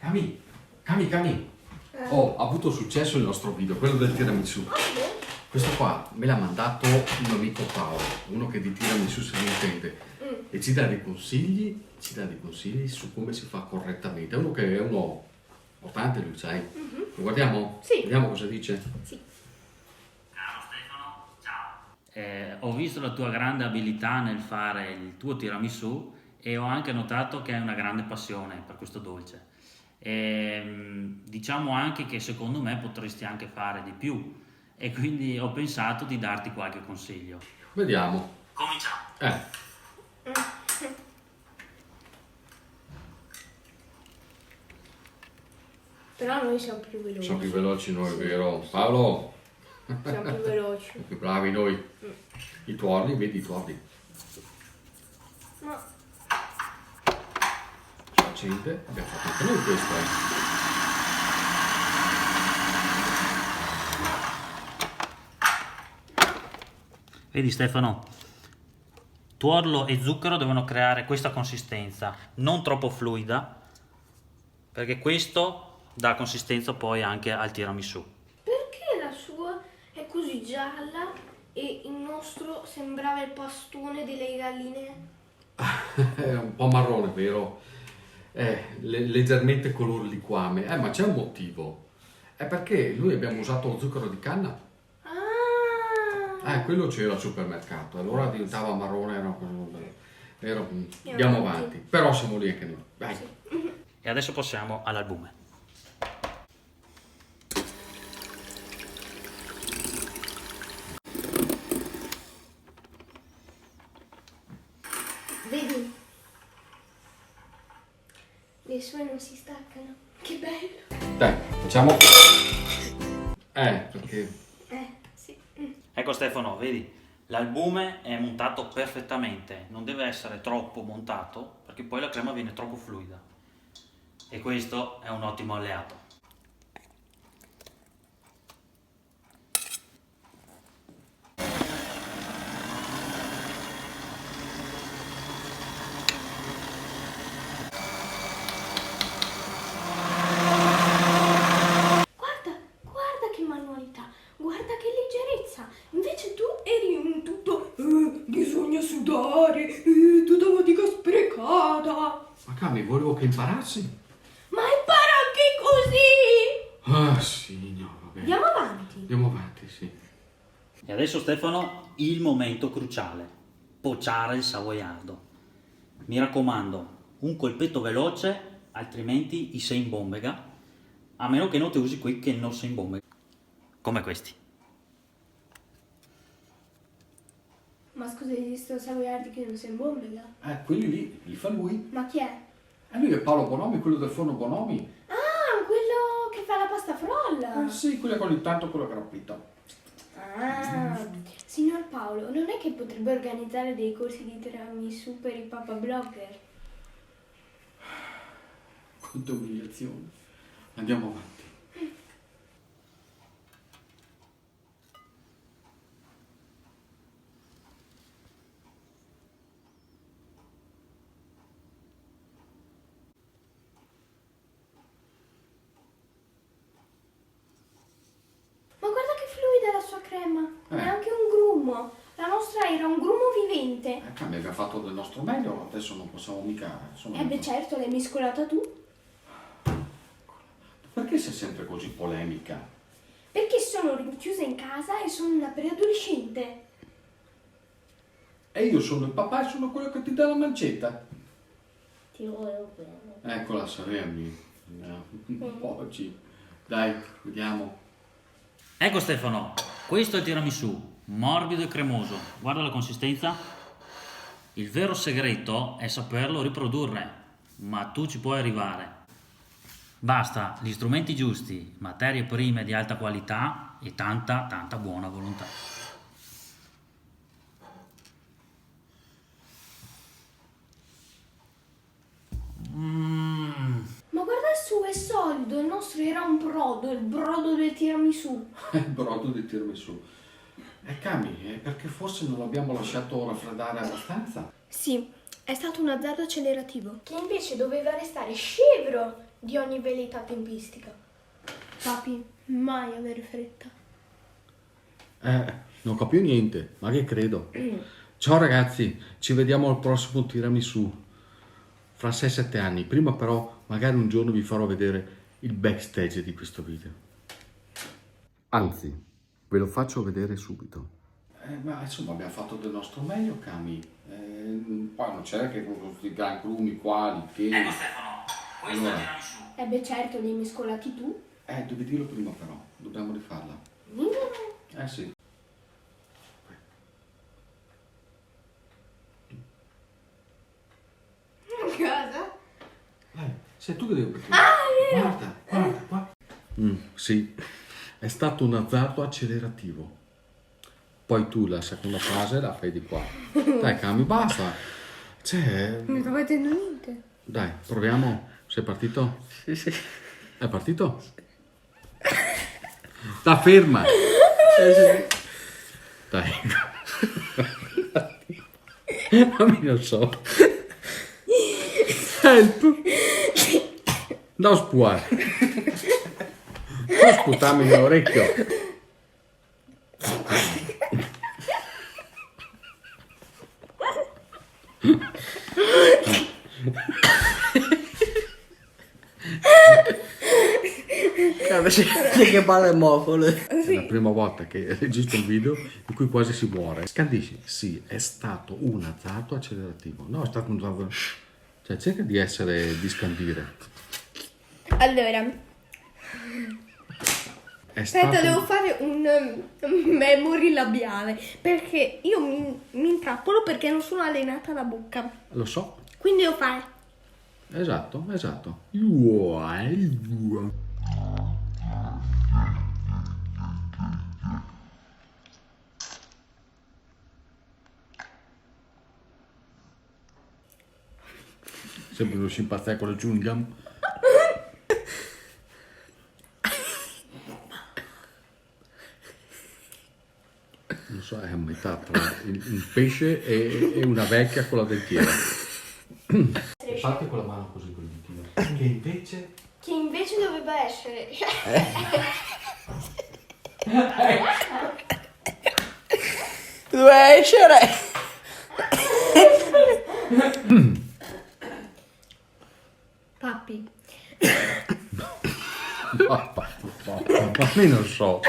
Cami, Cami. Oh, ha avuto successo il nostro video, quello del tiramisù. Questo qua me l'ha mandato un amico Paolo, uno che di tiramisù se ne intende, e ci dà dei consigli, su come si fa correttamente. È uno che è uno importante, lui, sai? Lo guardiamo? Sì. Vediamo cosa dice. Sì. Caro Stefano, ciao. Ho visto la tua grande abilità nel fare il tuo tiramisù e ho anche notato che hai una grande passione per questo dolce. Diciamo anche che secondo me potresti anche fare di più e quindi ho pensato di darti qualche consiglio. Vediamo. Cominciamo. Però noi siamo più veloci. Sono più veloci noi, vero? Paolo? Siamo più veloci. Siamo più bravi noi. I tuorli, vedi i tuorli? Ma Si accende, abbiamo fatto anche noi questo, Vedi Stefano, tuorlo e zucchero devono creare questa consistenza, non troppo fluida, perché questo dà consistenza poi anche al tiramisù. perché la sua è così gialla e il nostro sembrava il pastone delle galline? È un po' marrone, vero? Leggermente color liquame. Ma c'è un motivo. È perché noi abbiamo usato lo zucchero di canna. Quello c'era al supermercato. Allora diventava marrone, andiamo avanti. Però siamo lì anche noi. Vai. E adesso passiamo all'albume. Vedi? Le sue non si staccano. Che bello. Dai, facciamo. Perché. Sì. Ecco Stefano, vedi, l'albume è montato perfettamente, non deve essere troppo montato perché poi la crema viene troppo fluida e questo è un ottimo alleato. Guarda che manualità, guarda che leggerezza. Invece tu eri un tutto, bisogna sudare, tutta fatica sprecata. Ma Cami, volevo che imparassi. Ma impara anche così. Sì, no, va bene. Andiamo avanti. Andiamo avanti, sì. E adesso Stefano, il momento cruciale, pociare il savoiardo. Mi raccomando, un colpetto veloce, altrimenti i sei in bombega, a meno che non te usi qui che non sei in bombega, come questi. Ma scusa, esistono savoiardi che non si imbombega? Quelli lì, li fa lui. Ma chi è? Lui è Paolo Bonomi, quello del forno Bonomi. Ah, quello che fa la pasta frolla. Sì, quello con ogni tanto quello grappito. Signor Paolo, non è che potrebbe organizzare dei corsi di tiramisù per i papa blogger? Quanta umiliazione. Andiamo avanti. Ma guarda che fluida la sua crema, neanche un grumo. La nostra era un grumo vivente. Cami, abbiamo fatto del nostro meglio, adesso non possiamo mica. Certo, l'hai mescolata tu. Perché sei sempre così polemica? Perché sono rinchiusa in casa e sono una preadolescente. E io sono il papà e sono quello che ti dà la mancetta. Ti volevo bene. Eccola, Saremi. Un po' oggi. Dai, vediamo. Ecco Stefano, questo è il tiramisù, morbido e cremoso, guarda la consistenza. Il vero segreto è saperlo riprodurre, ma tu ci puoi arrivare. Basta gli strumenti giusti, materie prime di alta qualità e tanta buona volontà. Ma guarda su, è solido, il nostro era un brodo, il brodo del tiramisù. Il brodo di tiramisù. Cami, perché forse non l'abbiamo lasciato raffreddare abbastanza? Sì, È stato un azzardo accelerativo. Che invece doveva restare scevro di ogni velleità tempistica. Papi, mai avere fretta. Non capisco niente, ma che credo. Ciao ragazzi, ci vediamo al prossimo tiramisù. Fra 6-7 anni. Prima però, magari un giorno vi farò vedere il backstage di questo video. Anzi, ve lo faccio vedere subito. Ma insomma abbiamo fatto del nostro meglio, Cami. Poi non c'è che con questi gran crumi qua, li piedi. Ecco Stefano, questo Allora. è il tiramisù. Beh certo, li hai mescolati tu. Devi dirlo prima però, dobbiamo rifarla. Sì. Cosa? Sei tu che devi partire. Guarda. Sì, è stato un azzardo accelerativo. Poi tu la seconda fase la fai di qua. Dai, Cami, basta. Non sto facendo niente. Dai, proviamo. Sei partito? Sì. È partito? Sta ferma. Dai. Ma non so. Help. Non spuare. Non sputarmi nell'orecchio. Che palle mofole. È la prima volta che registro un video in cui quasi si muore. Scandisci? Sì, è stato un azzardo accelerativo. No, è stato un azzardo... Cioè, cerca di scandire. Allora, È aspetta, stato... devo fare un memory labiale. Perché io mi intrappolo perché non sono allenata alla bocca. Lo so. Quindi devo fare... Esatto. Sembra uno scimpanzé con le chewing-gum. Non so, è a metà tra un pesce e una vecchia con la dentiera. Fate con la mano così con il ditino. Che invece doveva essere... Doveva essere. Papi. No, ma io non so.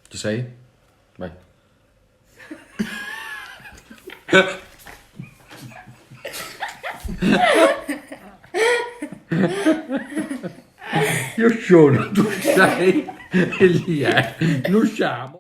Ci sei? Vai. Io sono, tu sei e lì è. Non siamo.